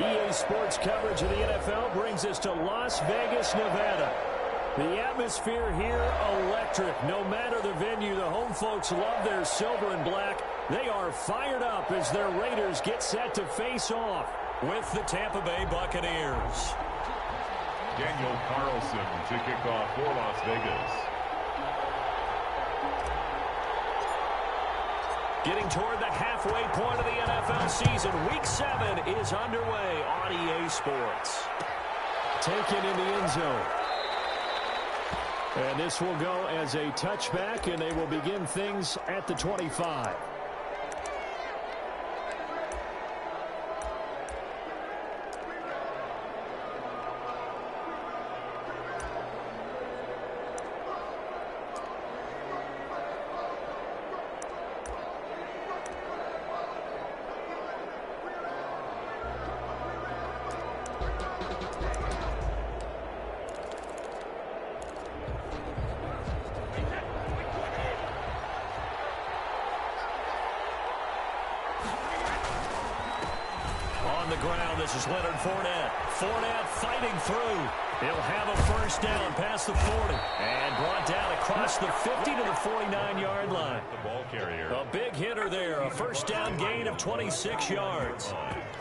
EA Sports coverage of the NFL brings us to Las Vegas, Nevada. The atmosphere here, electric. No matter the venue, the home folks love their silver and black. They are fired up as their Raiders get set to face off with the Tampa Bay Buccaneers. Daniel Carlson to kick off for Las Vegas. Getting toward the halfway point of the NFL season. Week 7 is underway on EA Sports. Taken in the end zone. And this will go as a touchback, and they will begin things at the 25. On the ground, this is Leonard Fournette. Fournette fighting through. He'll have a first down past the 40. And brought down across the 50 to the 49-yard line. The ball carrier. A big hitter there. A first down gain of 26 yards.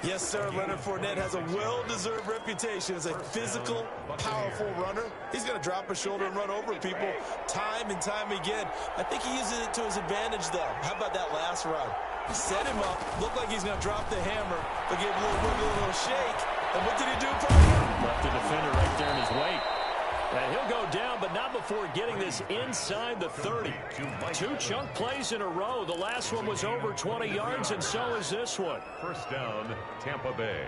Yes, sir. Leonard Fournette has a well-deserved reputation as a physical, powerful runner. He's going to drop his shoulder and run over people time and time again. I think he uses it to his advantage, though. How about that last run? Set him up. Looked like he's going to drop the hammer, but gave a little shake. And what did he do, Parker? Left the defender right there in his wake. And he'll go down, but not before getting this inside the 30. Two chunk plays in a row. The last one was over 20 yards, and so is this one. First down, Tampa Bay.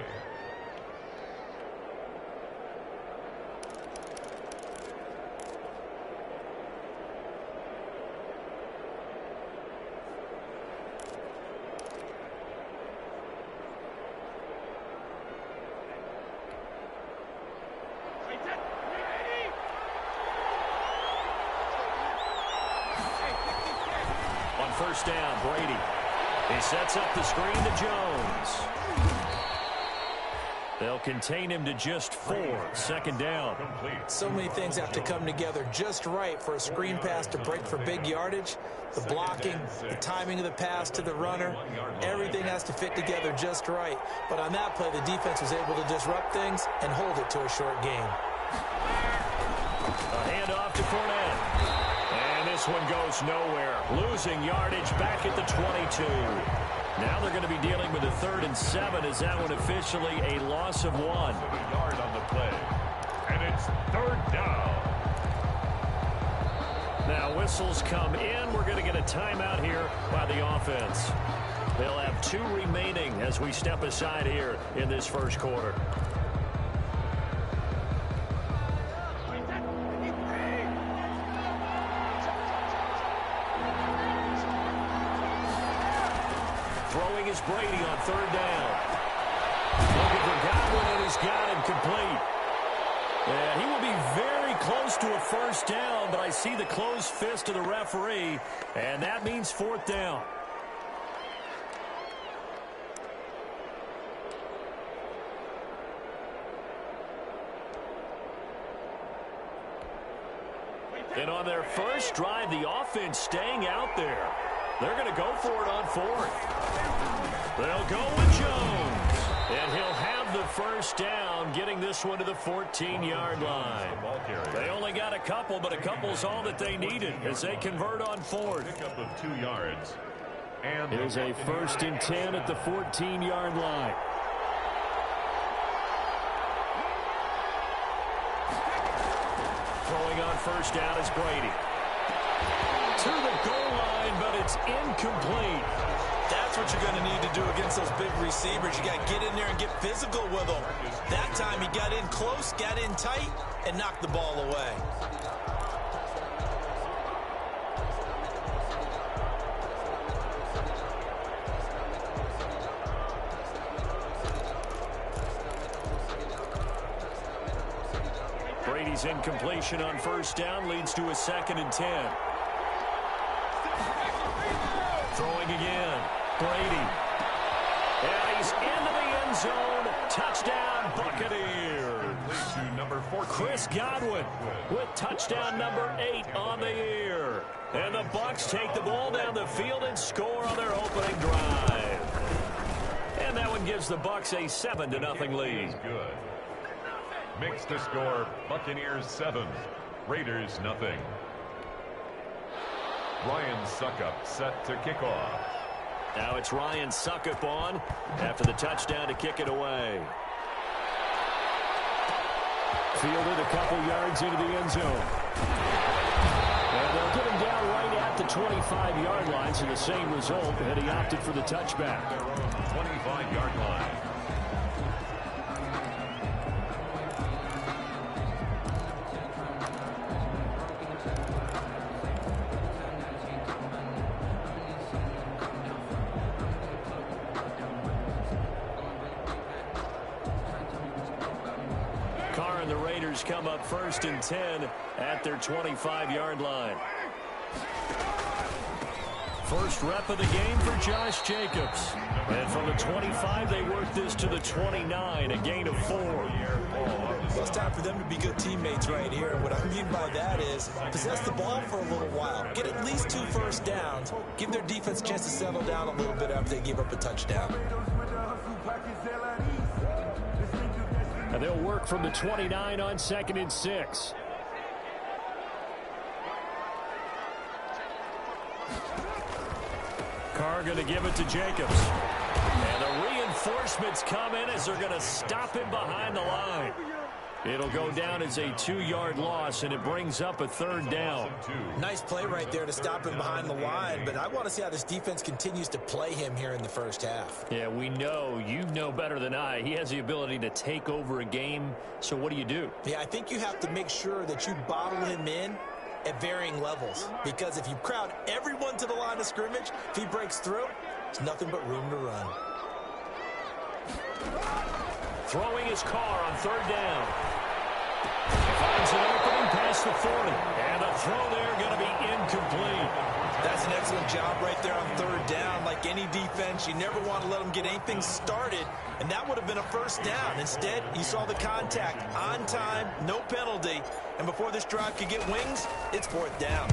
First down, Brady. He sets up the screen to Jones. They'll contain him to just 4. Second down. So many things have to come together just right for a screen pass to break for big yardage. The blocking, the timing of the pass to the runner, everything has to fit together just right. But on that play, the defense was able to disrupt things and hold it to a short gain. A handoff to Fournette. This one goes nowhere. Losing yardage back at the 22. Now they're going to be dealing with a 3rd and 7 as that one officially a loss of 1. A yard on the play. And it's 3rd down. Now whistles come in. We're going to get a timeout here by the offense. They'll have 2 remaining as we step aside here in this first quarter. Throwing is Brady on 3rd down. Looking for Godwin, and he's got him complete. And he will be very close to a first down, but I see the closed fist of the referee, and that means 4th down. And on their first drive, the offense staying out there. They're going to go for it on 4th. They'll go with Jones. And he'll have the first down, getting this one to the 14-yard line. They only got a couple, but a couple's all that they needed as they convert on 4th. Pickup of 2 yards. And here's a 1st and 10 at the 14-yard line. Throwing on first down is Brady. To the goal line, but it's incomplete. That's what you're going to need to do against those big receivers. You got to get in there and get physical with them. That time he got in close, got in tight, and knocked the ball away. Brady's incompletion on first down leads to a 2nd and 10. Throwing again. Brady. And he's into the end zone Touchdown, Buccaneers. To number 14. Chris Godwin with touchdown number 8 on the year. And the Bucs take the ball down the field and score on their opening drive. And that one gives the Bucs a 7-0 lead. Good. Makes the score Buccaneers 7, Raiders 0. Ryan Suckup set to kick off. Now it's Ryan Suckup on after the touchdown to kick it away. Fielded a couple yards into the end zone. And they'll get him down right at the 25-yard line, so the same result, and he opted for the touchback. 25-yard line. The Raiders come up 1st and 10 at their 25-yard line. First rep of the game for Josh Jacobs. And from the 25, they work this to the 29, a gain of 4. Well, it's time for them to be good teammates right here. And what I mean by that is possess the ball for a little while. Get at least 2 first downs. Give their defense a chance to settle down a little bit after they give up a touchdown. And they'll work from the 29 on 2nd and 6. Carr going to give it to Jacobs. And the reinforcements come in as they're going to stop him behind the line. It'll go down as a 2-yard loss, and it brings up a 3rd down. Nice play right there to stop him behind the line, but I want to see how this defense continues to play him here in the first half. Yeah, we know, you know better than I, he has the ability to take over a game, so what do? Yeah, I think you have to make sure that you bottle him in at varying levels, because if you crowd everyone to the line of scrimmage, if he breaks through, there's nothing but room to run. Throwing his Carr on 3rd down. Finds an opening past the 40. And the throw there going to be incomplete. That's an excellent job right there on 3rd down. Like any defense, you never want to let them get anything started. And that would have been a 1st down. Instead, you saw the contact on time, no penalty. And before this drive could get wings, it's 4th down.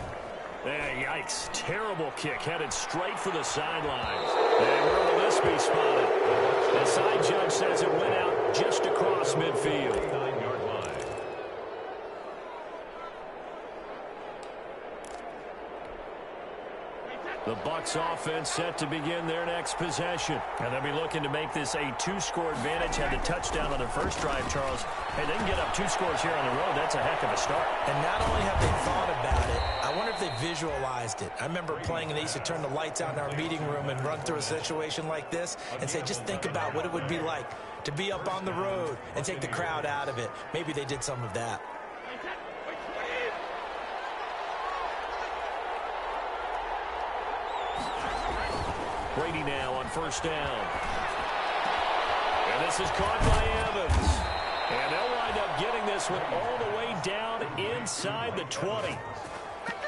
Yikes. Terrible kick headed straight for the sidelines. And where will this be spotted? The side judge says it went out just across midfield. 9-yard line. The Bucs offense set to begin their next possession. And they'll be looking to make this a 2-score advantage. Had the touchdown on their first drive, Charles. Hey, they can get up 2 scores here on the road. That's a heck of a start. And not only have they thought about it, I wonder if they visualized it. I remember playing and they used to turn the lights out in our meeting room and run through a situation like this and say, just think about what it would be like to be up on the road and take the crowd out of it. Maybe they did some of that. Brady now on 1st down. And this is caught by Evans. And they'll wind up getting this one all the way down inside the 20.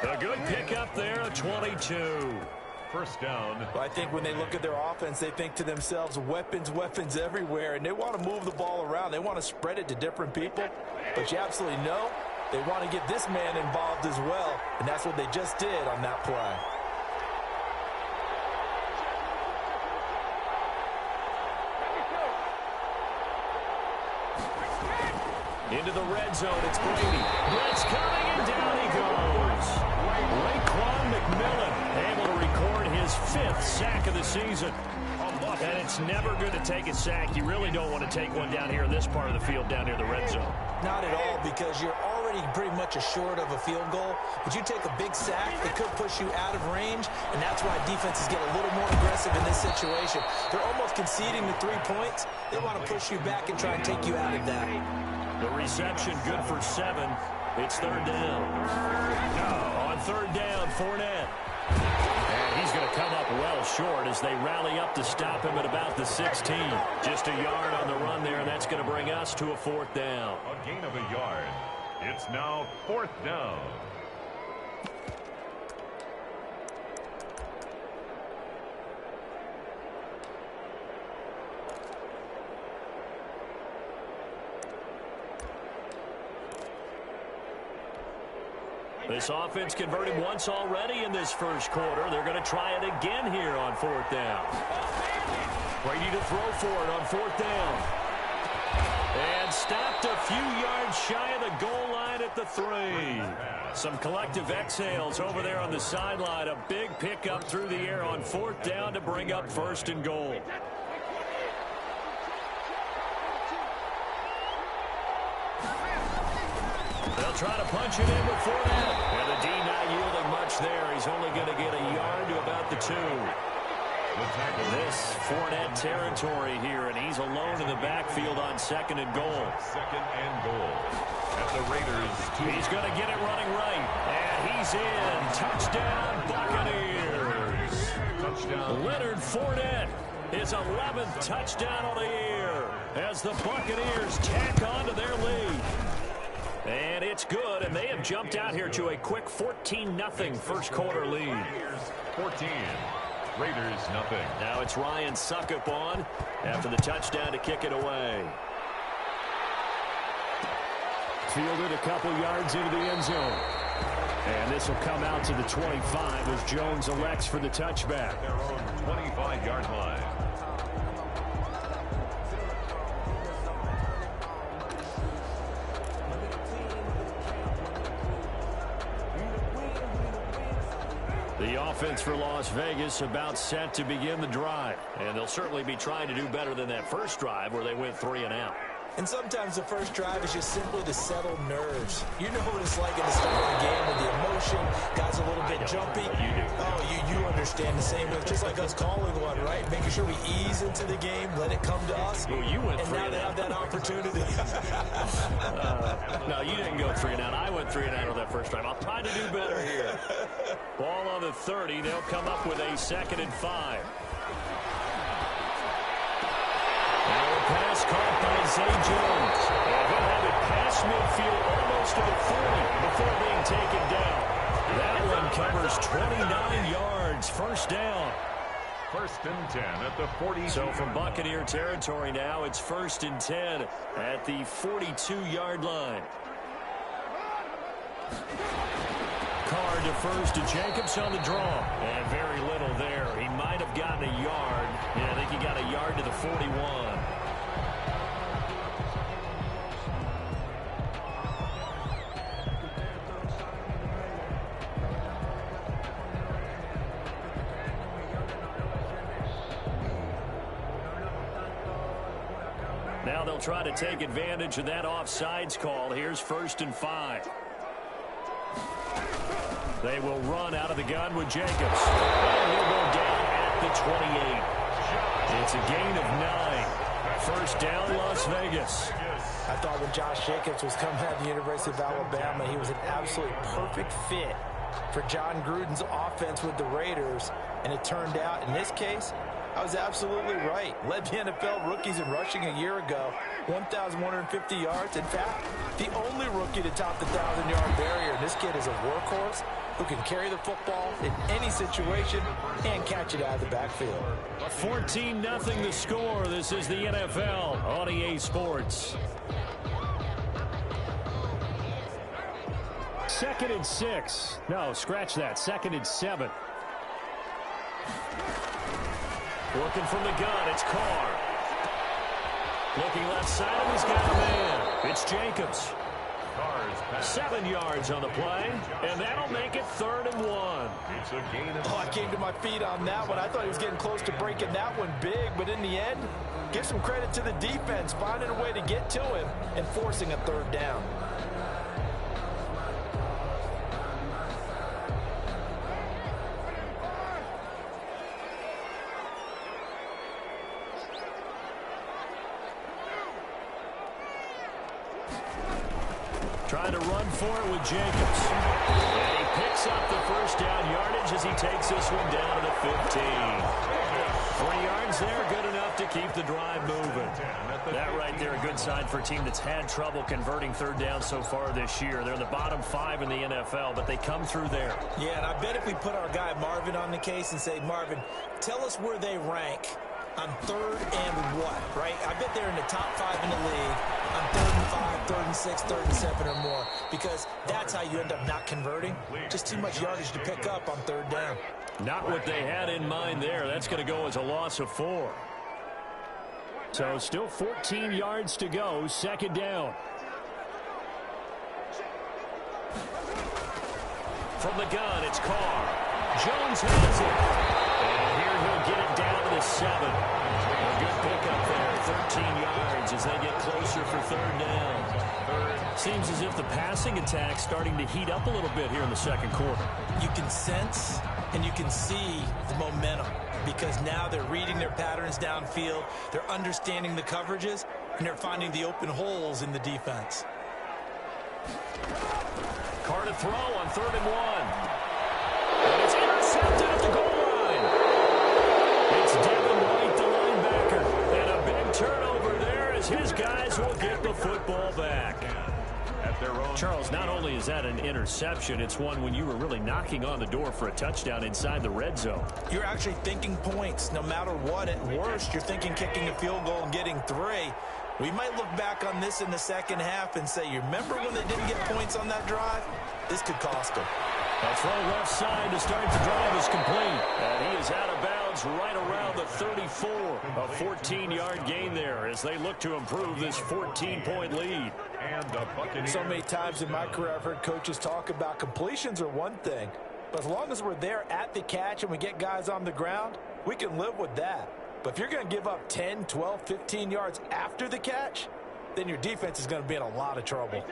A good pickup there, a 22. 1st down. Well, I think when they look at their offense, they think to themselves, weapons, weapons everywhere, and they want to move the ball around. They want to spread it to different people, but you absolutely know they want to get this man involved as well, and that's what they just did on that play. Into the red zone, it's Brady. Brett's coming, and down he goes. Raekwon McMillan able to record his 5th sack of the season. And it's never good to take a sack. You really don't want to take one down here in this part of the field, down near the red zone. Not at all, because you're already pretty much assured of a field goal. But you take a big sack, it could push you out of range, and that's why defenses get a little more aggressive in this situation. They're almost conceding the 3 points. They want to push you back and try and take you out of that. The reception good for 7. It's 3rd down. On 3rd down, Fournette. And he's going to come up well short as they rally up to stop him at about the 16. Just a yard on the run there, and that's going to bring us to a 4th down. A gain of a yard. It's now 4th down. This offense converted once already in this first quarter. They're going to try it again here on fourth down. Brady to throw for it on fourth down. And stopped a few yards shy of the goal line at the 3. Some collective exhales over there on the sideline. A big pickup through the air on fourth down to bring up first and goal. They'll try to punch it in with Fournette. And the D not yielding much there. He's only going to get a yard to about the 2. This Fournette territory here, and he's alone in the backfield on second and goal. Second and goal. At the Raiders. He's going to get it running right. And he's in. Touchdown, Buccaneers. Touchdown. Leonard Fournette, his 11th touchdown on the year as the Buccaneers tack on to their lead. And it's good, and they have jumped out here to a quick 14-0 first quarter lead. 14. Raiders nothing. Now it's Ryan Suckup on after the touchdown to kick it away. Fielded a couple yards into the end zone. And this will come out to the 25 as Jones elects for the touchback. Their own 25-yard line. The offense for Las Vegas about set to begin the drive. And they'll certainly be trying to do better than that first drive where they went 3 and out. And sometimes the first drive is just simply to settle nerves. You know what it's like at the start of the game with the emotion. Guys a little bit jumpy. You do. Oh, you understand the same way. Just like us calling one, right? Making sure we ease into the game, let it come to us. Well, you went 3 and and now they out. have that opportunity. No, you didn't go 3 and out. I went 3 and out on that first drive. I'll try to do better here. Ball on the 30. They'll come up with a 2nd and 5. Pass caught by Zay Jones. And he'll have it past midfield almost to the 40 before being taken down. That one covers 29 yards. First down. 1st and 10 at the 40. So from Buccaneer territory now, it's 1st and 10 at the 42-yard line. Carr defers to Jacobs on the draw. And very little there. He might have gotten a yard. Yeah, I think he got a yard to the 41. Now they'll try to take advantage of that offsides call. Here's 1st and 5. They will run out of the gun with Jacobs. And he'll go down at the 28. It's a gain of 9. First down, Las Vegas. I thought when Josh Jacobs was coming out of the University of Alabama, he was an absolutely perfect fit for John Gruden's offense with the Raiders. And it turned out, in this case, I was absolutely right. Led the NFL rookies in rushing a year ago, 1,150 yards. In fact, the only rookie to top the 1,000-yard barrier. And this kid is a workhorse who can carry the football in any situation and catch it out of the backfield. 14-0 the score. This is the NFL on EA Sports. 2nd and 6. No, scratch that. 2nd and 7. Working from the gun, it's Carr. Looking left side, and he's got a man. It's Jacobs. 7 yards on the play, and that'll make it 3rd and 1. It's a gain of I came to my feet on that one. I thought he was getting close to breaking that one big, but in the end, give some credit to the defense, finding a way to get to him and forcing a 3rd down. Trying to run for it with Jacobs. And he picks up the first down yardage as he takes this one down to the 15. 3 yards there, good enough to keep the drive moving. That right there, a good sign for a team that's had trouble converting 3rd down so far this year. They're in the bottom 5 in the NFL, but they come through there. Yeah, and I bet if we put our guy Marvin on the case and say, Marvin, tell us where they rank on 3rd and what, right? I bet they're in the top 5 in the league on 3rd and 5, 3rd and 6, 3rd and 7 or more, because that's how you end up not converting. Just too much yardage to pick up on 3rd down. Not what they had in mind there. That's going to go as a loss of 4. So still 14 yards to go, 2nd down. From the gun, it's Carr. Jones has it. And here he'll get it down to the 7. A good pickup there, 13 yards as they get closer for 3rd down. Seems as if the passing attack's starting to heat up a little bit here in the 2nd quarter. You can sense and you can see the momentum because now they're reading their patterns downfield, they're understanding the coverages, and they're finding the open holes in the defense. Carr to throw on 3rd and 1. And it's intercepted at the goal line. It's Devin White, the linebacker. And a big turnover there as his guys will get the football back. Charles, not only is that an interception, it's one when you were really knocking on the door for a touchdown inside the red zone. You're actually thinking points no matter what. At worst, you're thinking kicking a field goal and getting 3. We might look back on this in the 2nd half and say, you remember when they didn't get points on that drive? This could cost them. A throw left side to start the drive is complete. And he is out of bounds right around the 34. A 14-yard gain there as they look to improve this 14-point lead. And so many times in my career I've heard coaches talk about completions are one thing. But as long as we're there at the catch and we get guys on the ground, we can live with that. But if you're going to give up 10, 12, 15 yards after the catch, then your defense is going to be in a lot of trouble.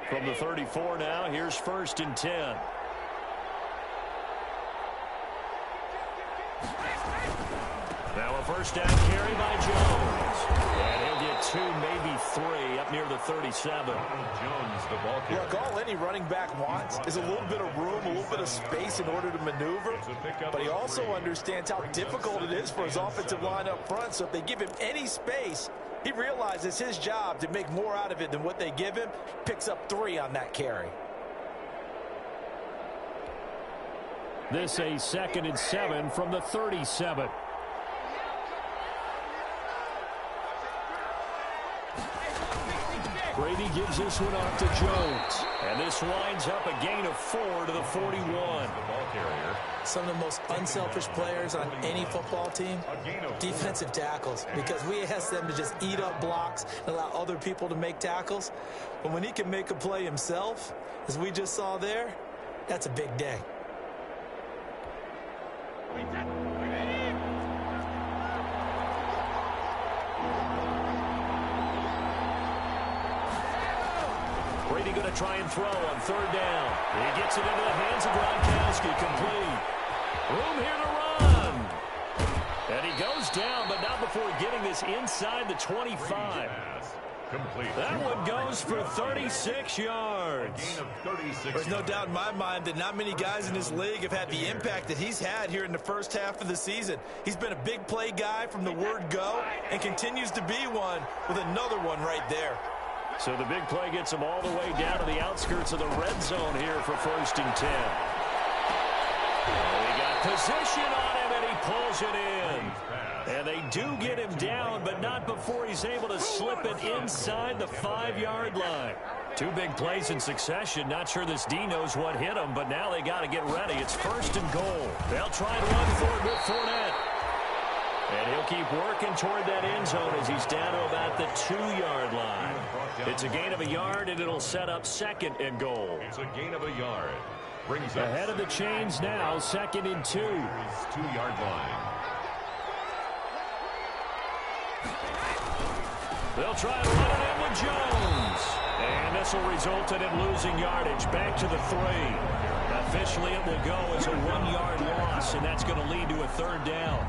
From the 34 now, here's 1st and 10. Now a 1st down carry by Jones. And he'll get 2, maybe 3 up near the 37. Jones, the ball carrier. Look, all any running back wants is a little bit of room, a little bit of space in order to maneuver. But he also understands how difficult it is for his offensive line up front. So if they give him any space, he realizes his job to make more out of it than what they give him. Picks up 3 on that carry. This a 2nd and 7 from the 37. Brady gives this one off to Jones. And this winds up a gain of 4 to the 41. The ball carrier. Some of the most unselfish players on any football team, defensive tackles, because we ask them to just eat up blocks and allow other people to make tackles. But when he can make a play himself, as we just saw there, that's a big day. Brady going to try and throw on 3rd down. He gets it into the hands of Gronkowski, complete. Room here to run. And he goes down, but not before getting this inside the 25. Complete. That one goes for 36 yards. There's no doubt in my mind that not many guys in this league have had the impact that he's had here in the 1st half of the season. He's been a big play guy from the word go and continues to be one with another one right there. So the big play gets him all the way down to the outskirts of the red zone here for 1st and 10. He got position on him, and he pulls it in. And they do get him down, but not before he's able to slip it inside the 5-yard line. 2 big plays in succession. Not sure this D knows what hit him, but now they got to get ready. It's 1st and goal. They'll try and run for it with Fournette. And he'll keep working toward that end zone as he's down to about the 2-yard line. It's a gain of a yard, and it'll set up 2nd and goal. It's a gain of a yard. Brings ahead of the chains now, 2nd and 2. 2-yard line. They'll try and run it in with Jones. And this will result in him losing yardage back to the 3. Officially, it will go as a 1-yard loss, and that's going to lead to a 3rd down.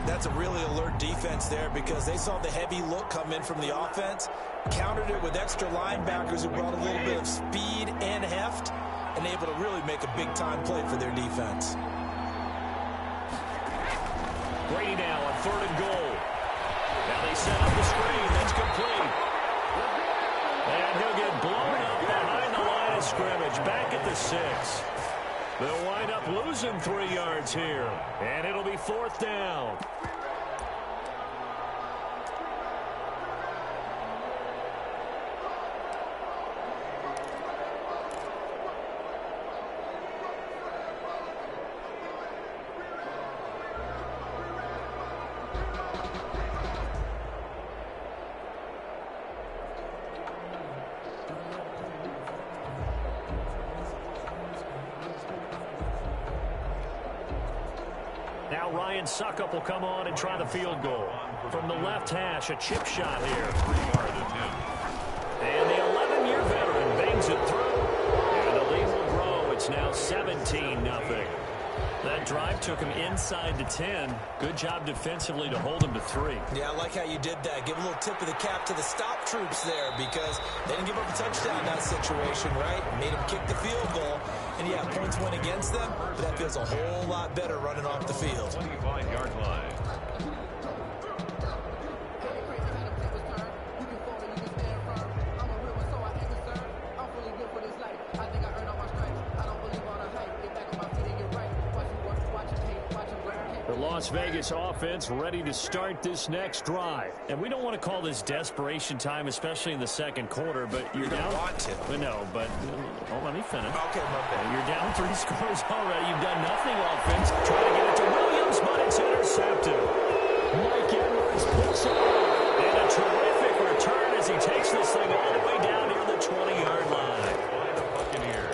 That's a really alert defense there because they saw the heavy look come in from the offense, countered it with extra linebackers who brought a little bit of speed and heft, and able to really make a big-time play for their defense. Brady now on 3rd and goal. Now they set up the screen. That's complete. And he'll get blown up behind the line of scrimmage, back at the 6. They'll wind up losing 3 yards here, and it'll be 4th down. Now Ryan Suckup will come on and try the field goal. From the left hash, a chip shot here. 3-yard attempt. And the 11-year veteran bangs it through. And the lead will grow. It's now 17-0. That drive took him inside the 10. Good job defensively to hold him to 3. Yeah, I like how you did that. Give a little tip of the cap to the stop troops there because they didn't give up a touchdown in that situation, right? Made him kick the field goal. And, yeah, points went against them, but that feels a whole lot better running off the field. 25-yard line. The Las Vegas offense ready to start this next drive. And we don't want to call this desperation time, especially in the second quarter, but you're down. You want to. But no, but let me finish. Okay, my bad. You're down 3 scores already. You've done nothing offense. Trying to get it to Williams, but it's intercepted. Mike Edwards picks it up. And a terrific return as he takes this thing all the way down near the 20-yard line.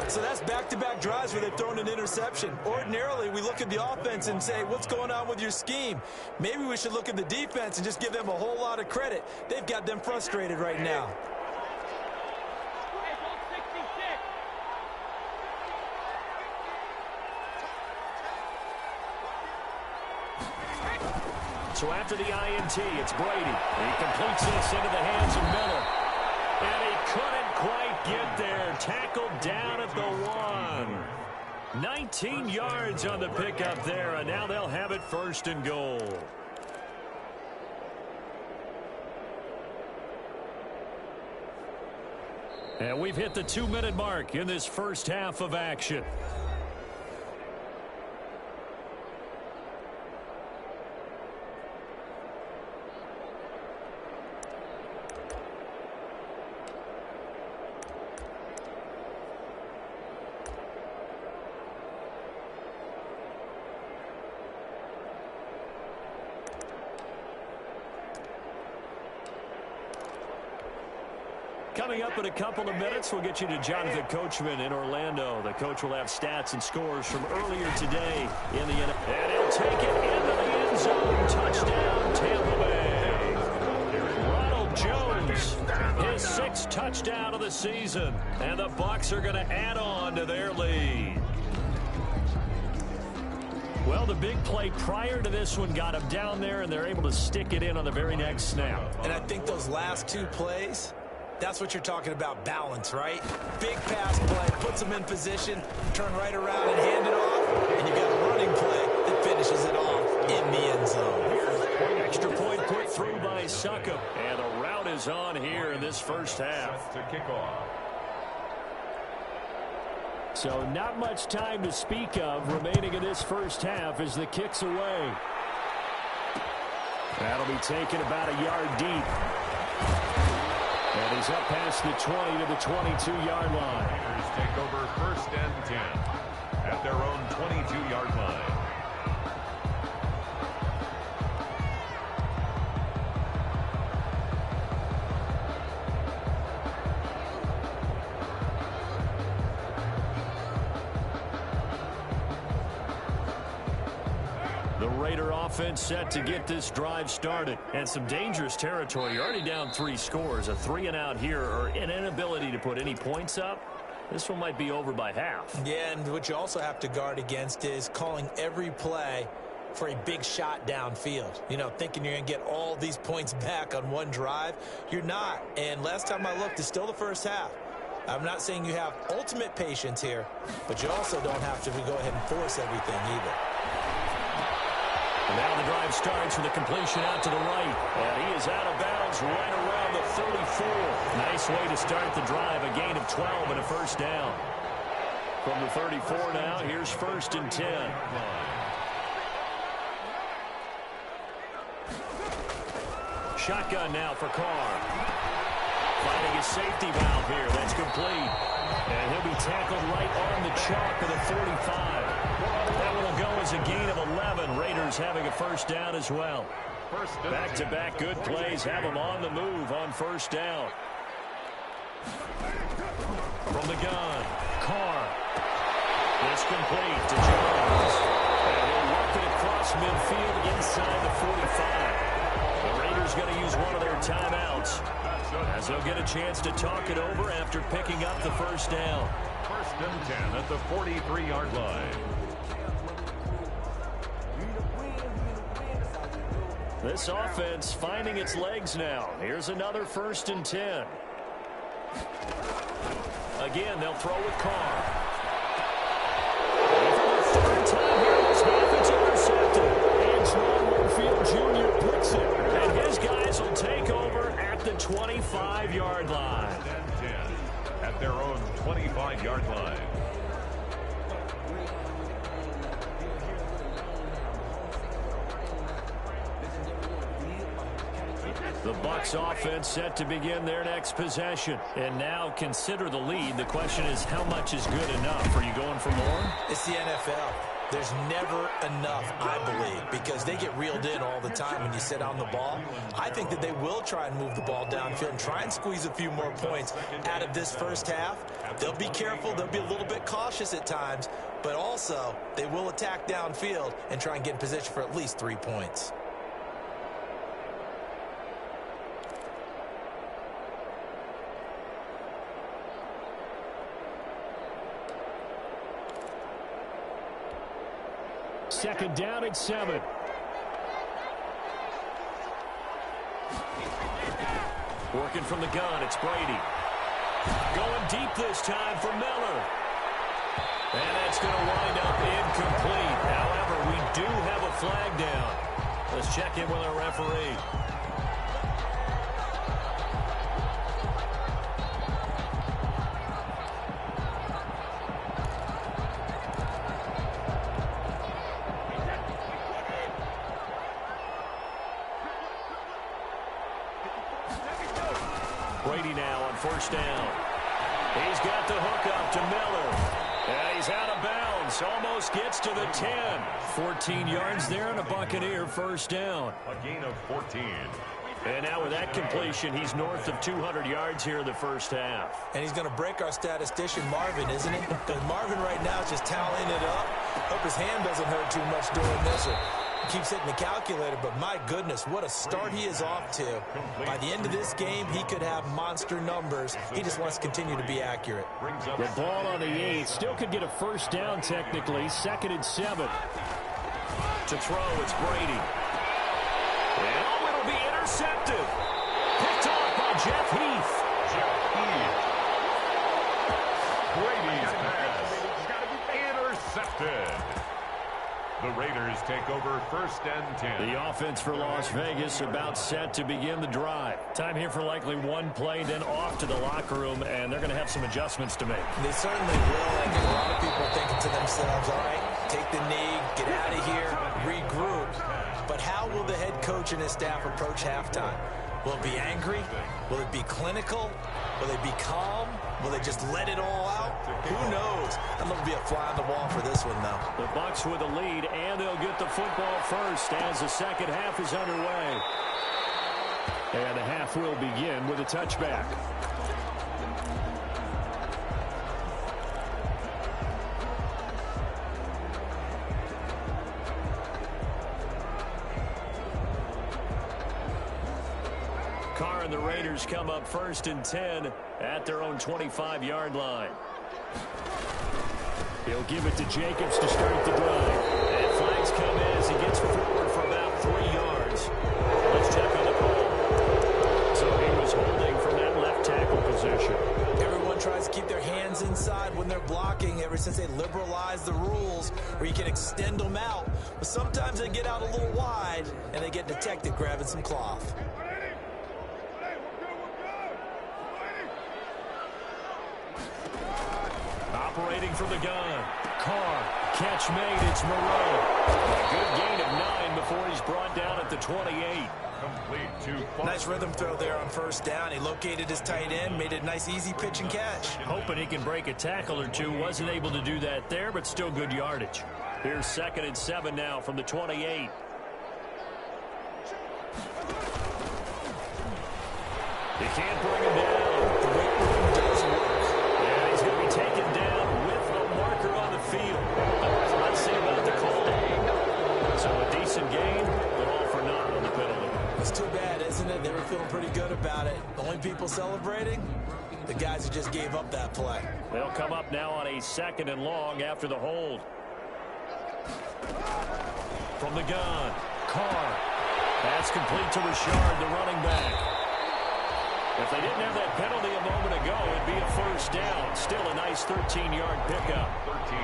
So that's back-to-back drives where they've thrown an interception. Ordinarily, we look at the offense and say, what's going on with your scheme? Maybe we should look at the defense and just give them a whole lot of credit. They've got them frustrated right now. So after the INT, it's Brady. He completes this into the hands of Miller. And he couldn't quite get there. Tackled down at the 1. 19 yards on the pickup there, and now they'll have it 1st and goal. And we've hit the 2-minute mark in this first half of action. Coming up in a couple of minutes, we'll get you to Jonathan Coachman in Orlando. The coach will have stats and scores from earlier today in the NFL. And he'll take it into the end zone. Touchdown, Tampa Bay. Ronald Jones, his 6th touchdown of the season. And the Bucs are going to add on to their lead. Well, the big play prior to this one got him down there, and they're able to stick it in on the very next snap. And I think those last 2 plays, that's what you're talking about, balance, right? Big pass play, puts them in position, turn right around and hand it off, and you got a running play that finishes it off in the end zone. Extra point put through by Suckup, and the route is on here in this first half. Set to kick off. So not much time to speak of remaining in this first half as the kick's away. That'll be taken about a yard deep. And he's up past the 20 to the 22-yard line. Raiders take over 1st and 10 at their own 22-yard line. The Raider offense set to get this drive started. And some dangerous territory. You're already down 3 scores. A 3-and-out here, or an inability to put any points up. This one might be over by half. Yeah, and what you also have to guard against is calling every play for a big shot downfield. You know, thinking you're going to get all these points back on one drive. You're not. And last time I looked, it's still the first half. I'm not saying you have ultimate patience here, but you also don't have to go ahead and force everything either. And now the drive starts with a completion out to the right. And he is out of bounds right around the 34. Nice way to start the drive. A gain of 12 and a 1st down. From the 34 now, here's 1st and 10. Shotgun now for Carr. Finding his safety valve here. That's complete. And he'll be tackled right on the chalk of the 45. That one will go as a gain of 11. Raiders having a 1st down as well. Back-to-back good plays have them on the move on 1st down. From the gun, Carr. It's complete to Jones. And he'll work it across across midfield inside the 45. The Raiders going to use one of their timeouts as they'll get a chance to talk it over after picking up the first down. First and 10 at the 43-yard line. This offense finding its legs now. Here's another first and 10. Again, they'll throw with Carr. And for the third time here this half, it's intercepted. Antoine Winfield Jr. picks it. And his guys will take over at the 25-yard line. 10 at their own 25-yard line. The Bucs offense set to begin their next possession. And now consider the lead. The question is, how much is good enough? Are you going for more? It's the NFL. There's never enough, I believe, because they get reeled in all the time when you sit on the ball. I think that they will try and move the ball downfield and try and squeeze a few more points out of this first half. They'll be careful. They'll be a little bit cautious at times, but also they will attack downfield and try and get in position for at least 3 points. Second down at 7. Working from the gun, it's Brady. Going deep this time for Miller. And that's going to wind up incomplete. However, we do have a flag down. Let's check in with our referee. Brady now on first down. He's got the hook up to Miller. And he's out of bounds. Almost gets to the 10. 14 yards there and a Buccaneer first down. A gain of 14. And now with that completion, he's north of 200 yards here in the first half. And he's going to break our statistician, Marvin, isn't he? Because Marvin right now is just tallying it up. Hope his hand doesn't hurt too much doing this, or keeps hitting the calculator, but my goodness, what a start he is off to. By the end of this game, he could have monster numbers. He just wants to continue to be accurate. The ball on the 8. Still could get a first down technically. Second and 7. To throw, it's Brady. And oh, it'll be intercepted. Picked off by Jeff Heath. Brady's pass intercepted. The Raiders take over first and 10. The offense for Las Vegas about set to begin the drive. Time here for likely one play, then off to the locker room, and they're going to have some adjustments to make. They certainly will. I think a lot of people are thinking to themselves, all right, take the knee, get out of here, regroup. But how will the head coach and his staff approach halftime? Will it be angry? Will it be clinical? Will they be calm? Will they just let it all out? Who knows? I'd love to be a fly on the wall for this one, though. The Bucs with the lead, and they'll get the football first as the second half is underway. And the half will begin with a touchback. Carr and the Raiders come up first and 10 at their own 25-yard line. He'll give it to Jacobs to start the drive. And flags come in as he gets forward for about 3 yards. Let's check on the call. So he was holding from that left tackle position. Everyone tries to keep their hands inside when they're blocking ever since they liberalized the rules where you can extend them out. But sometimes they get out a little wide and they get detected grabbing some cloth. Operating from the gun. Carr, catch made, it's Moreau. A good gain of 9 before he's brought down at the 28. Complete to Nice rhythm throw there on first down. He located his tight end, made it a nice easy pitch and catch. Hoping he can break a tackle or two. Wasn't able to do that there, but still good yardage. Here's second and 7 now from the 28. He can't bring him down. The weight room does work. Yeah, he's going to be taken down with a marker on the field. Let's see about the call. So a decent It's too bad, isn't it? They were feeling pretty good about it. The only people celebrating, the guys who just gave up that play. They'll come up now on a 2nd and long after the hold. From the gun, Carr. Pass complete to Richard, the running back. If they didn't have that penalty a moment ago, it'd be a first down. Still a nice 13-yard pickup. 13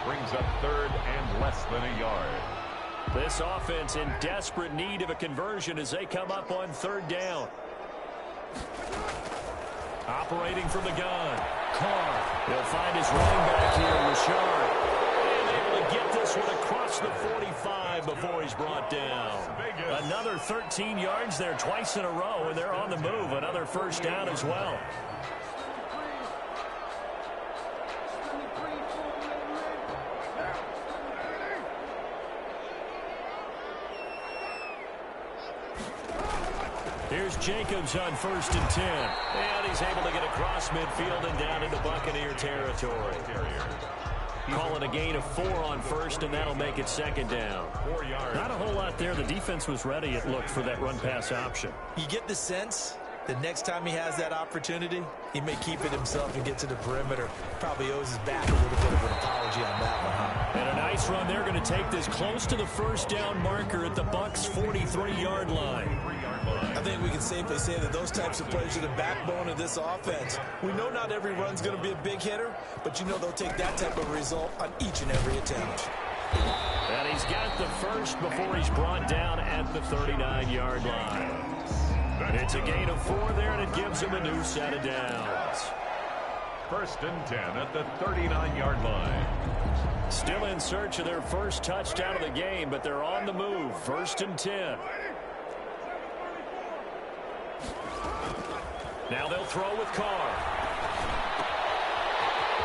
brings up 3rd and less than a yard. This offense in desperate need of a conversion as they come up on 3rd down. Operating from the gun, Carr. He'll find his running back here, Richard. And able to get this one across the 45 before he's brought down. Another 13 yards there twice in a row, and they're on the move. Another first down as well. Here's Jacobs on 1st and 10. And he's able to get across midfield and down into Buccaneer territory. Calling a gain of 4 on 1st, and that'll make it 2nd down. 4 yards. Not a whole lot there. The defense was ready, it looked, for that run-pass option. You get the sense that next time he has that opportunity, he may keep it himself and get to the perimeter. Probably owes his back a little bit of an apology on that one, huh? And a nice run. They're going to take this close to the first down marker at the Bucs' 43-yard line. I think we can safely say that those types of plays are the backbone of this offense. We know not every run's going to be a big hitter, but you know they'll take that type of result on each and every attempt. And he's got the first before he's brought down at the 39-yard line. It's a gain of 4 there, and it gives him a new set of downs. 1st and 10 at the 39-yard line. Still in search of their first touchdown of the game, but they're on the move. 1st and 10. Now they'll throw with Carr.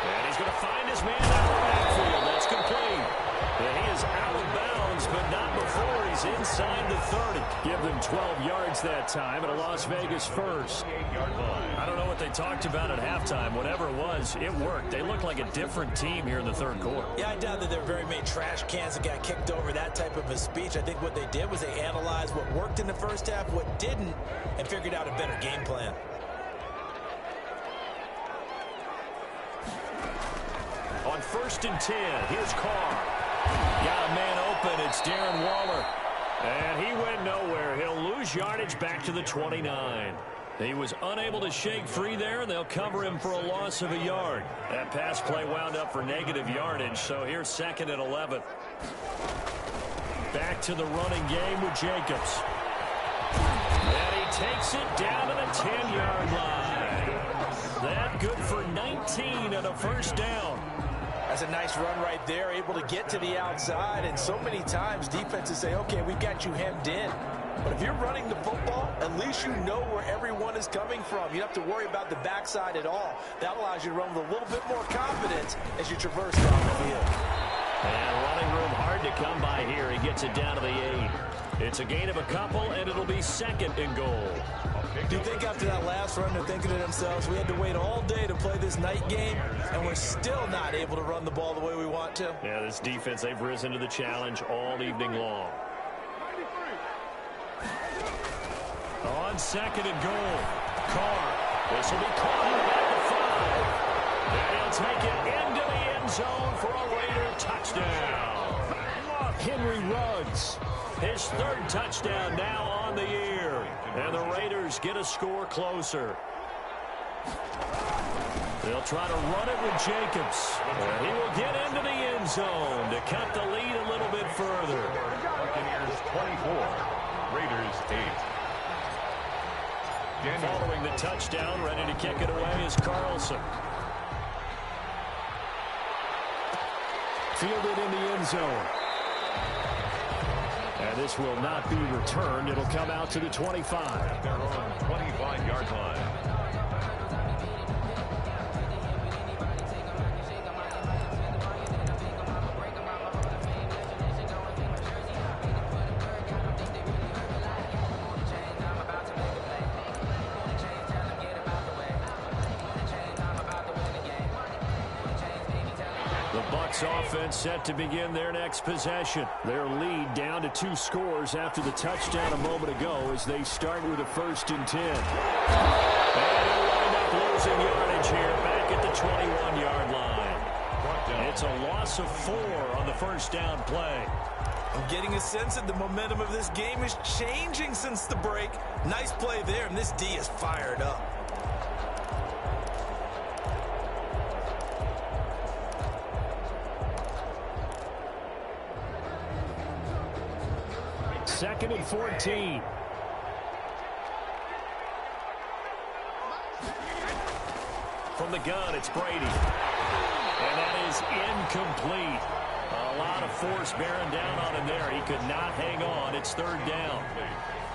And he's going to find his man out of the backfield. That's complete. And he is out of bounds, but not before he's inside the 30. Give them 12 yards that time, and a Las Vegas first. I don't know what they talked about at halftime. Whatever it was, it worked. They look like a different team here in the 3rd quarter. Yeah, I doubt that there are very many trash cans that got kicked over, that type of a speech. I think what they did was they analyzed what worked in the first half, what didn't, and figured out a better game plan. On 1st and 10, here's Carr. Got a man open. It's Darren Waller. And he went nowhere. He'll lose yardage back to the 29. He was unable to shake free there, and they'll cover him for a loss of a yard. That pass play wound up for negative yardage, so here's 2nd and 11. Back to the running game with Jacobs. And he takes it down to the 10-yard line. That good for 19 and a first down. That's a nice run right there, able to get to the outside. And so many times defenses say, okay, we've got you hemmed in. But if you're running the football, at least you know where everyone is coming from. You don't have to worry about the backside at all. That allows you to run with a little bit more confidence as you traverse down the field. And running room hard to come by here. He gets it down to the 8. It's a gain of a couple, and it'll be 2nd and goal. Do you think after that last run they're thinking to themselves, we had to wait all day to play this night game, and we're still not able to run the ball the way we want to? Yeah, this defense, they've risen to the challenge all evening long. On 2nd and goal, Carr. This will be caught at the 5. And he'll take it into the end zone for a Raider touchdown. Henry Ruggs, his 3rd touchdown now on the year. And the Raiders get a score closer. They'll try to run it with Jacobs. And he will get into the end zone to cut the lead a little bit further. Buccaneers 24, Raiders 8. Following the touchdown, ready to kick it away is Carlson. Fielded in the end zone. And this will not be returned. It'll come out to the 25. Their own 25-yard line. Jets offense set to begin their next possession. Their lead down to 2 scores after the touchdown a moment ago as they start with a 1st and 10. And they'll wind up losing yardage here back at the 21-yard line. It's a loss of 4 on the 1st down play. I'm getting a sense that the momentum of this game is changing since the break. Nice play there, and this D is fired up. Second and 14. From the gun, it's Brady. And that is incomplete. A lot of force bearing down on him there. He could not hang on. It's 3rd down.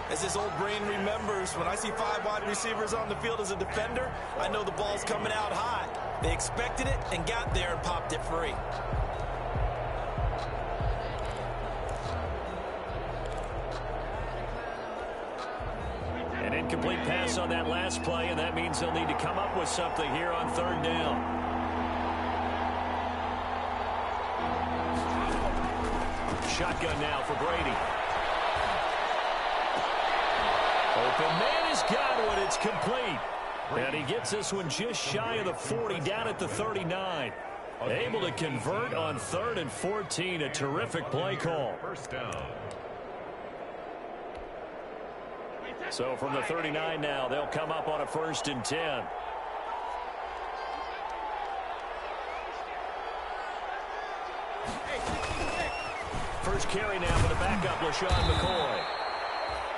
As this old brain remembers, when I see 5 wide receivers on the field as a defender, I know the ball's coming out high. They expected it and got there and popped it free. An incomplete pass on that last play, and that means they'll need to come up with something here on 3rd down. Shotgun now for Brady. Open man has got one. It's complete. And he gets this one just shy of the 40, down at the 39. Able to convert on 3rd and 14. A terrific play call. 1st down. So from the 39 now, they'll come up on a 1st and 10. First carry now for the backup, LaShawn McCoy.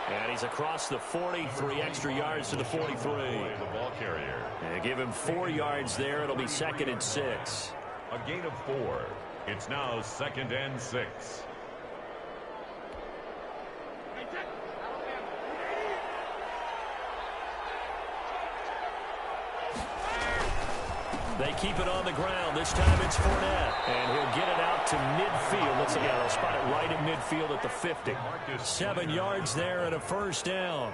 And he's across the 40, 3 extra yards to the 43. The ball carrier. And give him 4 yards there. It'll be 2nd and 6. A gain of 4. It's now 2nd and 6. They keep it on the ground. This time it's Fournette. And he'll get it out to midfield. Let's see, they'll spot it right in midfield at the 50. 7 yards there and a 1st down.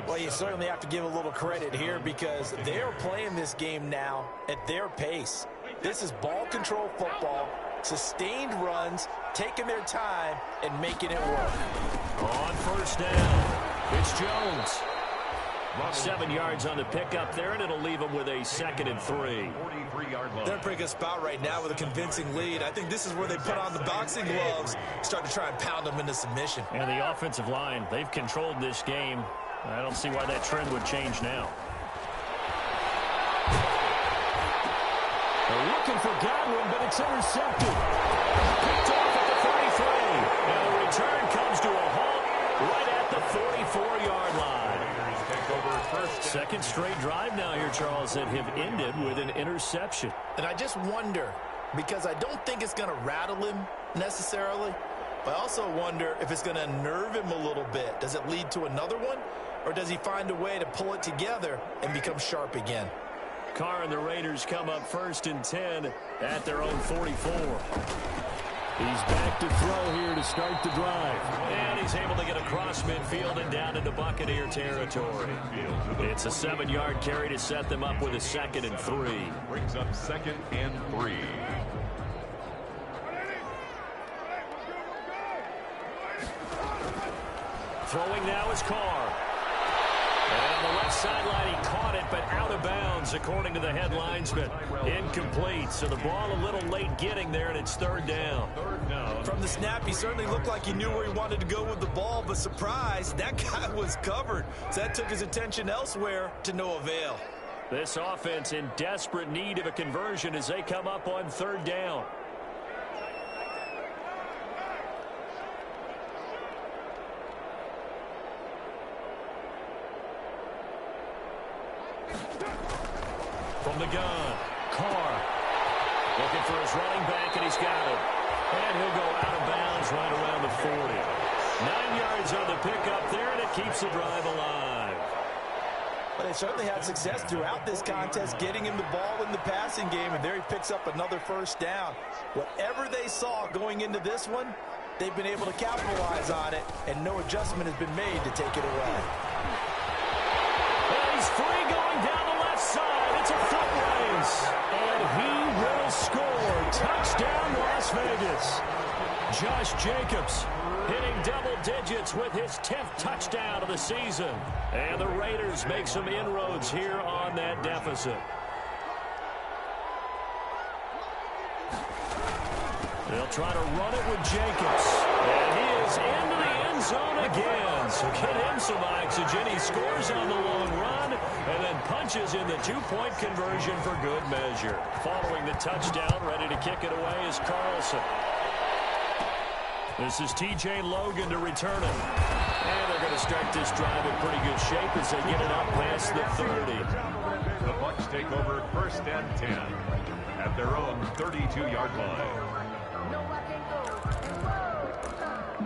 Well, you certainly have to give a little credit here because they're playing this game now at their pace. This is ball control football, sustained runs, taking their time, and making it work. On 1st down, it's Jones. 7 yards on the pickup there, and it'll leave them with a 2nd and 3. They're in a pretty good spot right now with a convincing lead. I think this is where they put on the boxing gloves, start to try and pound them into submission. And the offensive line, they've controlled this game. I don't see why that trend would change now. They're looking for Godwin, but it's intercepted. Picked off at the 33. And the return comes to a halt right at the 44-yard line. 2nd straight drive now here, Charles, that have ended with an interception. And I just wonder, because I don't think it's going to rattle him necessarily, but I also wonder if it's going to nerve him a little bit. Does it lead to another one, or does he find a way to pull it together and become sharp again? Carr and the Raiders come up 1st and 10 at their own 44. He's back to throw here to start the drive. And he's able to get across midfield and down into Buccaneer territory. It's a 7-yard carry to set them up with a 2nd and 3. Brings up 2nd and 3. Throwing now is Carr. And on the left sideline, he caught it, but out of bounds, according to the head linesman. Incomplete, so the ball a little late getting there, and it's 3rd down. From the snap, he certainly looked like he knew where he wanted to go with the ball, but surprise, that guy was covered. So that took his attention elsewhere to no avail. This offense in desperate need of a conversion as they come up on 3rd down. From the gun, Carr looking for his running back, and he's got it. And he'll go out of bounds right around the 40. 9 yards on the pickup there, and it keeps the drive alive. But they certainly had success throughout this contest, getting him the ball in the passing game, and there he picks up another 1st down. Whatever they saw going into this one, they've been able to capitalize on it, and no adjustment has been made to take it away. And he's free going down the left side. It's a foot race, and he will score. Touchdown, digits with his 10th touchdown of the season. And the Raiders make some inroads here on that deficit. They'll try to run it with Jacobs. And he is into the end zone again. So get him some oxygen. He scores on the long run and then punches in the two-point conversion for good measure. Following the touchdown, ready to kick it away is Carlson. This is T.J. Logan to return it. And they're going to start this drive in pretty good shape as they get it up past the 30. The Bucs take over 1st and 10 at their own 32-yard line. No, I can't go.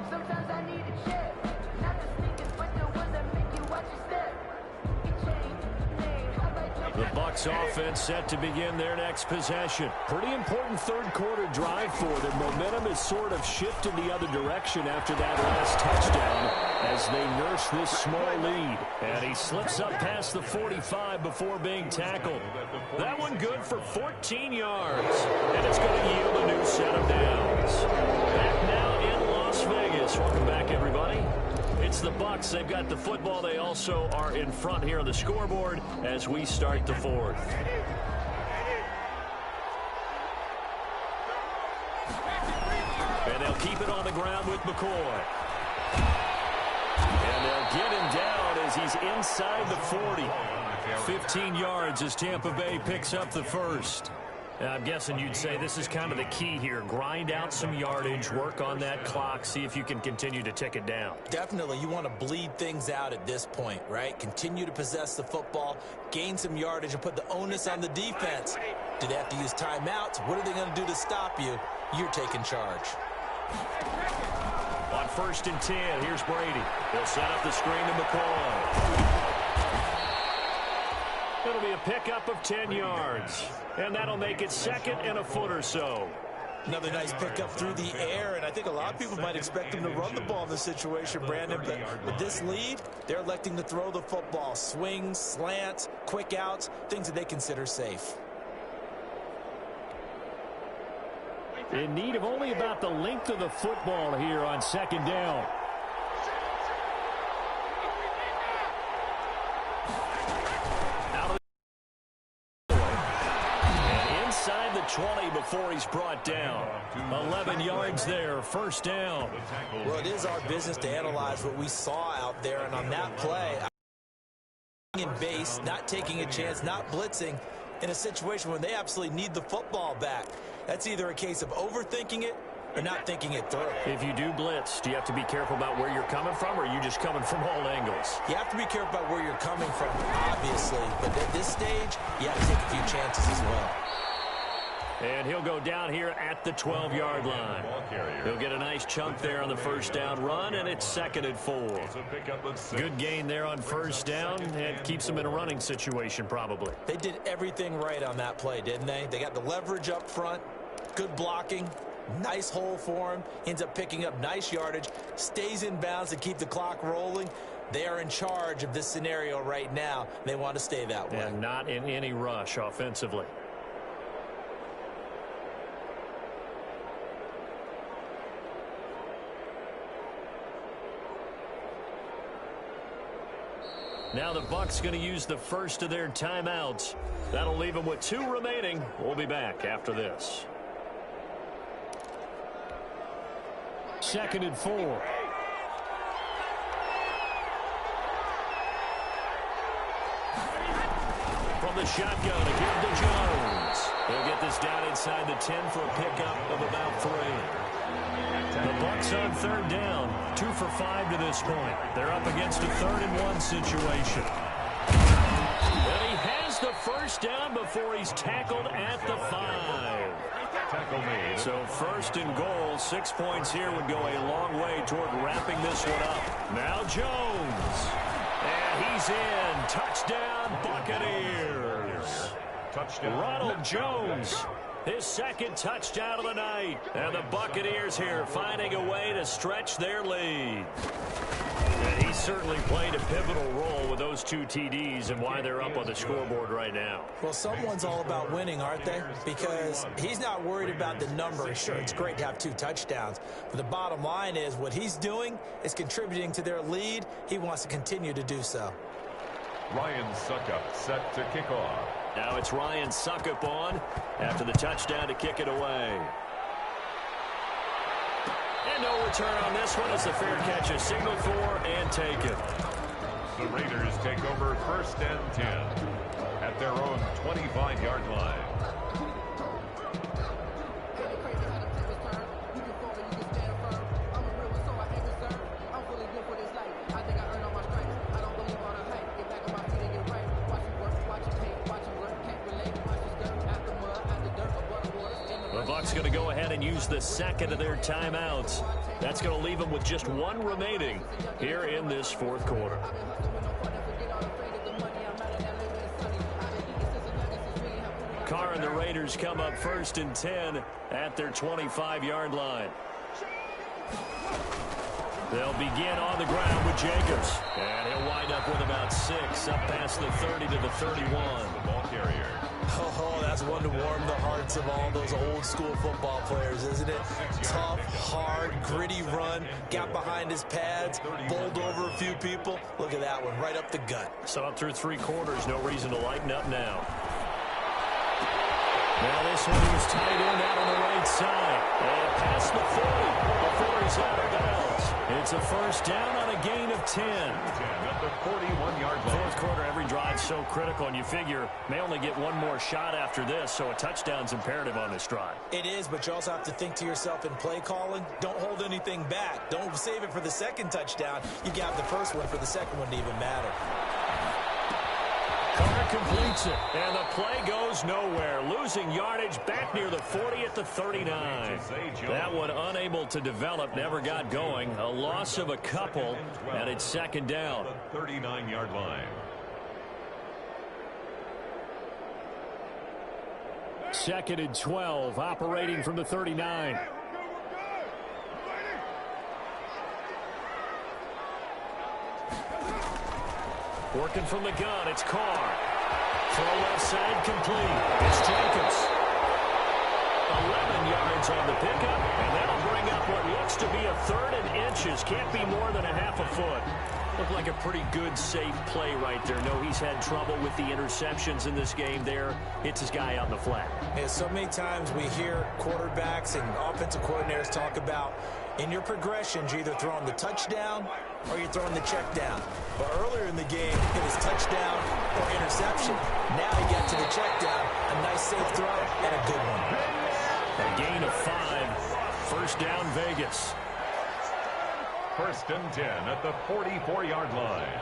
Sometimes I need a check. Not the sneakers, but the ones that make you watch your step. The Bucs offense set to begin their next possession. Pretty important third-quarter drive for them. Momentum is sort of shifted the other direction after that last touchdown as they nurse this small lead. And he slips up past the 45 before being tackled. That one good for 14 yards. And it's going to yield a new set of downs. Back now in Las Vegas. Welcome back, everybody. It's the Bucs. They've got the football. They also are in front here on the scoreboard as we start the fourth. And they'll keep it on the ground with McCoy. And they'll get him down as he's inside the 40. 15 yards as Tampa Bay picks up the first. I'm guessing you'd say this is kind of the key here. Grind out some yardage, work on that clock, see if you can continue to tick it down. Definitely, you want to bleed things out at this point, right? Continue to possess the football, gain some yardage, and put the onus on the defense. Do they have to use timeouts? What are they going to do to stop you? You're taking charge. On 1st and 10, here's Brady. He'll set up the screen to McCoy. It'll be a pickup of 10 yards. And that'll make it 2nd and a foot or so. Another nice pickup through the air, and I think a lot of people might expect him to run the ball in this situation, Brandon. But with this lead, they're electing to throw the football. Swings, slants, quick outs, things that they consider safe. In need of only about the length of the football here on 2nd down. Inside the 20 before he's brought down. 11 yards there, 1st down. Well, it is our business to analyze what we saw out there, and on that play, in base, not taking a chance, not blitzing in a situation when they absolutely need the football back. That's either a case of overthinking it or not thinking it through. If you do blitz, do you have to be careful about where you're coming from, or are you just coming from all angles? You have to be careful about where you're coming from, obviously. But at this stage, you have to take a few chances as well. And he'll go down here at the 12-yard line. He'll get a nice chunk there on the 1st down run, and it's 2nd and 4. Good gain there on 1st down, and keeps them in a running situation probably. They did everything right on that play, didn't they? They got the leverage up front, good blocking, nice hole for him, ends up picking up nice yardage, stays in bounds to keep the clock rolling. They are in charge of this scenario right now. They want to stay that way. And not in any rush offensively. Now the Bucs going to use the first of their timeouts. That'll leave them with 2 remaining. We'll be back after this. 2nd and 4. From the shotgun, to give to Jones. He'll get this down inside the 10 for a pickup of about 3. The Bucs on 3rd down, 2 for 5 to this point. They're up against a 3rd and 1 situation. And he has the 1st down before he's tackled at the 5. So 1st and goal, 6 points here would go a long way toward wrapping this one up. Now Jones. And he's in. Touchdown, Buccaneers. Ronald Jones. His 2nd touchdown of the night. And the Buccaneers here finding a way to stretch their lead. And he certainly played a pivotal role with those 2 TDs and why they're up on the scoreboard right now. Well, someone's all about winning, aren't they? Because he's not worried about the number. Sure, it's great to have 2 touchdowns. But the bottom line is what he's doing is contributing to their lead. He wants to continue to do so. Ryan Suckup set to kick off. Now it's Ryan Suckup on after the touchdown to kick it away. And no return on this one as the fair catch is signaled for and taken. The Raiders take over 1st and 10 at their own 25-yard line. The Bucs going to go ahead and use the second of their timeouts. That's going to leave them with just 1 remaining here in this 4th quarter. Carr and the Raiders come up 1st and 10 at their 25-yard line. They'll begin on the ground with Jacobs. And he'll wind up with about 6 up past the 30 to the 31. The ball carrier. Oh, that's one to warm the hearts of all those old school football players, isn't it? Tough, hard, gritty run, got behind his pads, bowled over a few people. Look at that one, right up the gut. So up through 3 quarters, no reason to lighten up now. Now this one is tight end out on the right side. And past the 40 before he's out of bounds. It's a 1st down on a gain of 10. At the 41-yard line. 4th quarter, every drive's so critical, and you figure may only get 1 more shot after this, so a touchdown's imperative on this drive. It is, but you also have to think to yourself in play calling, don't hold anything back. Don't save it for the 2nd touchdown. You got the 1st one for the 2nd one to even matter. Carr completes it, and the play goes nowhere. Losing yardage back near the 40 at the 39. That one unable to develop, never got going. A loss of a couple, and it's 2nd down. 39-yard line. 2nd and 12, operating from the 39. Working from the gun, it's Carr. Throw left side complete. It's Jacobs. 11 yards on the pickup, and that'll bring up what looks to be a 3rd and inches. Can't be more than a half a foot. Looked like a pretty good, safe play right there. No, he's had trouble with the interceptions in this game there. Hits his guy out in the flat. Yeah, so many times we hear quarterbacks and offensive coordinators talk about in your progressions, you're either throwing the touchdown or you're throwing the check down. But earlier in the game, it was touchdown or interception. Now he got to the check down. A nice safe throw and a good one. A gain of 5. 1st down, Vegas. 1st and 10 at the 44-yard line.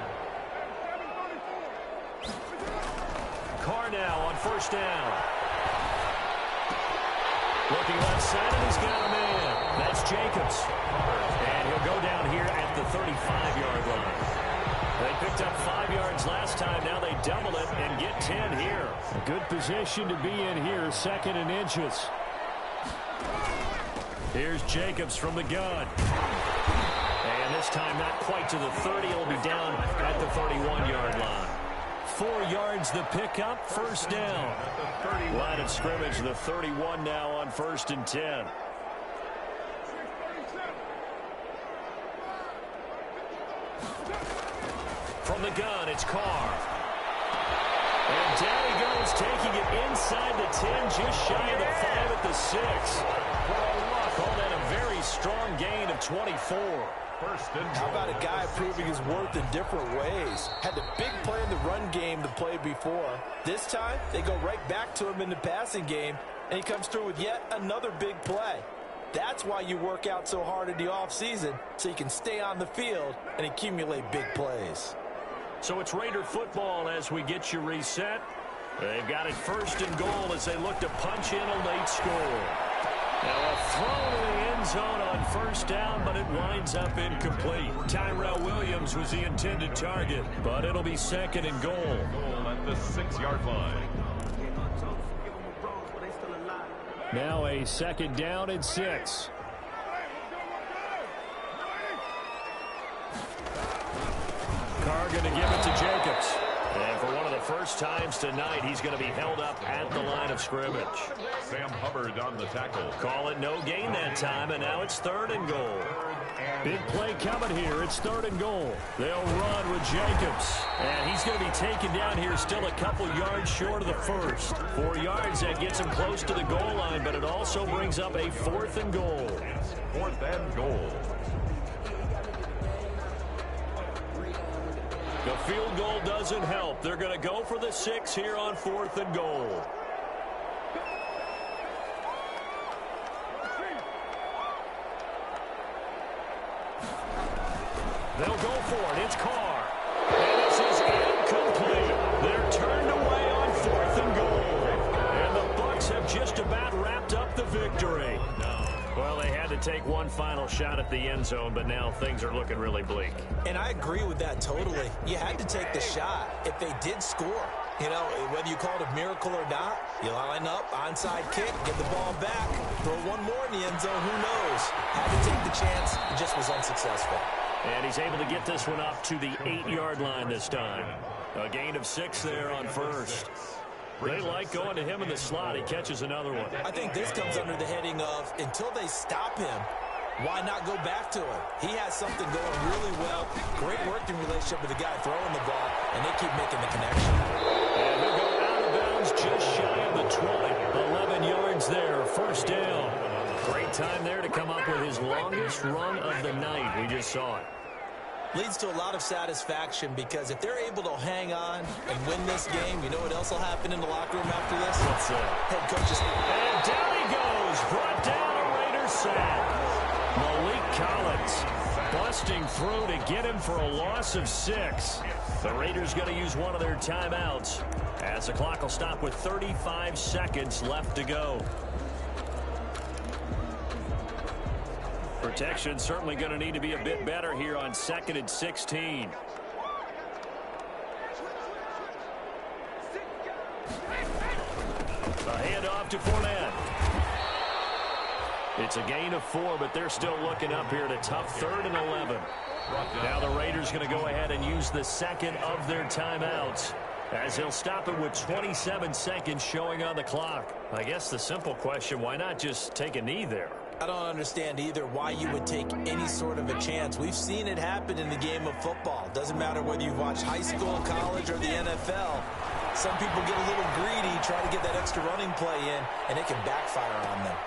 Carr now on 1st down. Looking left side, and he's got a man. That's Jacobs. And he'll go down here at the 35-yard line. They picked up 5 yards last time. Now they double it and get 10 here. A good position to be in here, 2nd and inches. Here's Jacobs from the gun. And this time not quite to the 30. He'll be down at the 31-yard line. 4 yards the pickup, 1st down. Line of scrimmage, the 31 now on 1st and 10. From the gun, it's Carr. And down he goes, taking it inside the 10, just shy of the 5 at the 6. Call that a very strong gain of 24. How about a guy proving his worth in different ways? Had the big play in the run game the play before. This time, they go right back to him in the passing game, and he comes through with yet another big play. That's why you work out so hard in the offseason, so you can stay on the field and accumulate big plays. So it's Raider football as we get you reset. They've got it 1st and goal as they look to punch in a late score. Now a throw to the end zone on 1st down, but it winds up incomplete. Tyrell Williams was the intended target, but it'll be 2nd and goal. Goal at the 6-yard line. Now a 2nd down and 6. first times tonight he's going to be held up at the line of scrimmage. Sam Hubbard on the tackle. Call it no gain that time, and now it's 3rd and goal. Big play coming here. It's 3rd and goal. They'll run with Jacobs. And he's going to be taken down here still a couple yards short of the first. 4 yards, that gets him close to the goal line, but it also brings up a 4th and goal. 4th and goal. The field goal doesn't help. They're going to go for the 6 here on 4th and goal. They'll go for it. It's Carr. And this is incomplete. They're turned away on 4th and goal. And the Bucs have just about wrapped up the victory. Well, they had to take one final shot at the end zone, but now things are looking really bleak. And I agree with that totally. You had to take the shot if they did score. You know, whether you call it a miracle or not, you line up, onside kick, get the ball back, throw one more in the end zone, who knows? Had to take the chance, it just was unsuccessful. And he's able to get this one up to the 8-yard line this time. A gain of 6 there on first. They like going to him in the slot. He catches another one. I think this comes under the heading of, until they stop him, why not go back to him? He has something going really well. Great working relationship with the guy throwing the ball, and they keep making the connection. And they go out of bounds just shy of the 20. 11 yards there, 1st down. Great time there to come up with his longest run of the night. We just saw it. Leads to a lot of satisfaction because if they're able to hang on and win this game, you know what else will happen in the locker room after this? What's that? Head coach is... And down he goes. Brought down a Raiders sack. Malik Collins busting through to get him for a loss of 6. The Raiders going to use one of their timeouts as the clock will stop with 35 seconds left to go. Protection certainly going to need to be a bit better here on 2nd and 16. A handoff to Fournette. It's a gain of 4, but they're still looking up here at a tough 3rd and 11. Now the Raiders going to go ahead and use the 2nd of their timeouts as he'll stop it with 27 seconds showing on the clock. I guess the simple question, why not just take a knee there? I don't understand either why you would take any sort of a chance. We've seen it happen in the game of football. Doesn't matter whether you watch high school, college, or the NFL. Some people get a little greedy, try to get that extra running play in, and it can backfire on them.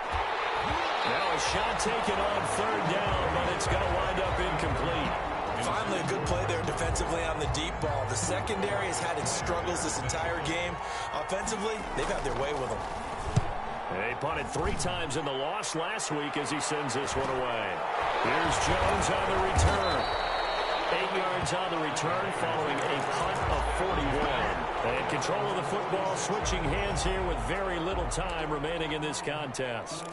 Now a shot taken on 3rd down, but it's going to wind up incomplete. Finally, a good play there defensively on the deep ball. The secondary has had its struggles this entire game. Offensively, they've had their way with them. They punted 3 times in the loss last week as he sends this one away. Here's Jones on the return. 8 yards on the return following a punt of 41. And control of the football switching hands here with very little time remaining in this contest.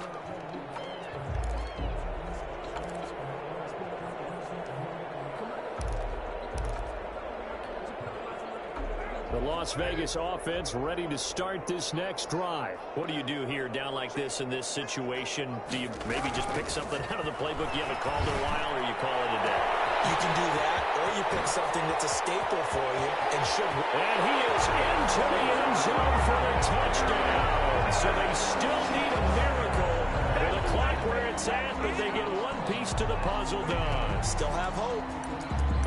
The Las Vegas offense ready to start this next drive. What do you do here down like this in this situation? Do you maybe just pick something out of the playbook you haven't called in a while, or you call it a day? You can do that, or you pick something that's a staple for you and should. And he is into the end zone for a touchdown. So they still need a miracle with the clock where it's at, but they get one piece to the puzzle done. Still have hope.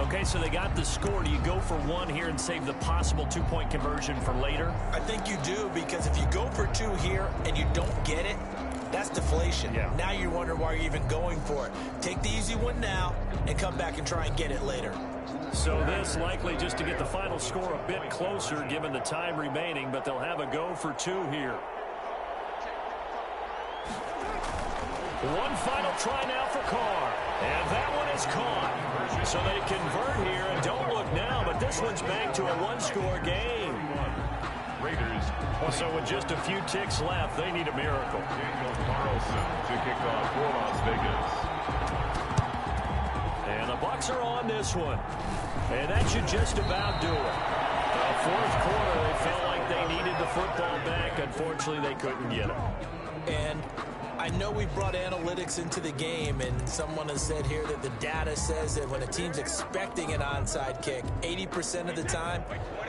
Okay, so they got the score. Do you go for 1 here and save the possible 2-point conversion for later? I think you do, because if you go for 2 here and you don't get it, that's deflation. Yeah. Now you wonder why you're even going for it. Take the easy one now and come back and try and get it later. So this likely just to get the final score a bit closer given the time remaining, but they'll have a go for 2 here. One final try now for Carr. And that one is caught. So they convert here, and don't look now, but this one's back to a 1-score game. Raiders. So with just a few ticks left, they need a miracle. Daniel Carlson to kick off for Las Vegas. And the Bucs are on this one. And that should just about do it. The 4th quarter, they felt like they needed the football back. Unfortunately, they couldn't get it. And I know we brought analytics into the game, and someone has said here that the data says that when a team's expecting an onside kick, 80% of the time,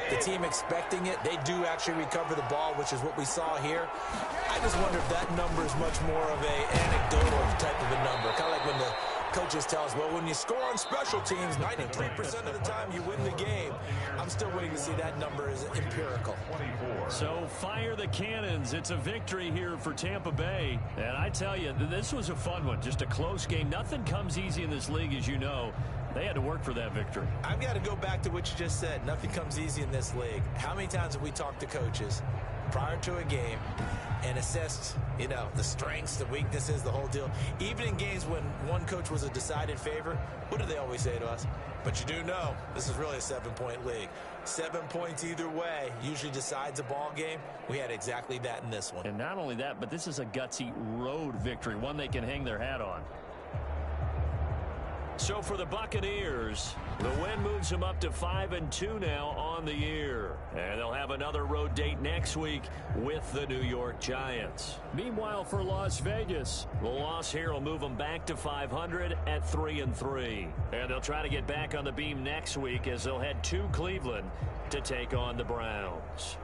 the team expecting it, they do actually recover the ball, which is what we saw here. I just wonder if that number is much more of a anecdotal type of a number, kind of like when the coaches tell us, well, when you score on special teams, 93% of the time you win the game. I'm still waiting to see that number is empirical. So fire the cannons. It's a victory here for Tampa Bay. And I tell you, this was a fun one. Just a close game. Nothing comes easy in this league, as you know. They had to work for that victory. I've got to go back to what you just said. Nothing comes easy in this league. How many times have we talked to coaches prior to a game and assessed, you know, the strengths, the weaknesses, the whole deal? Even in games when one coach was a decided favorite, what do they always say to us? But you do know this is really a 7-point league. 7 points either way usually decides a ball game. We had exactly that in this one. And not only that, but this is a gutsy road victory, one they can hang their hat on. So for the Buccaneers, the win moves them up to 5-2 now on the year. And they'll have another road date next week with the New York Giants. Meanwhile, for Las Vegas, the loss here will move them back to 500 at 3-3. And they'll try to get back on the beam next week as they'll head to Cleveland to take on the Browns.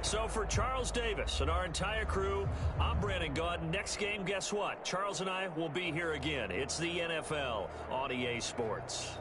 So for Charles Davis and our entire crew, I'm Brandon Gaudin. Next game, guess what? Charles and I will be here again. It's the NFL on EA Sports.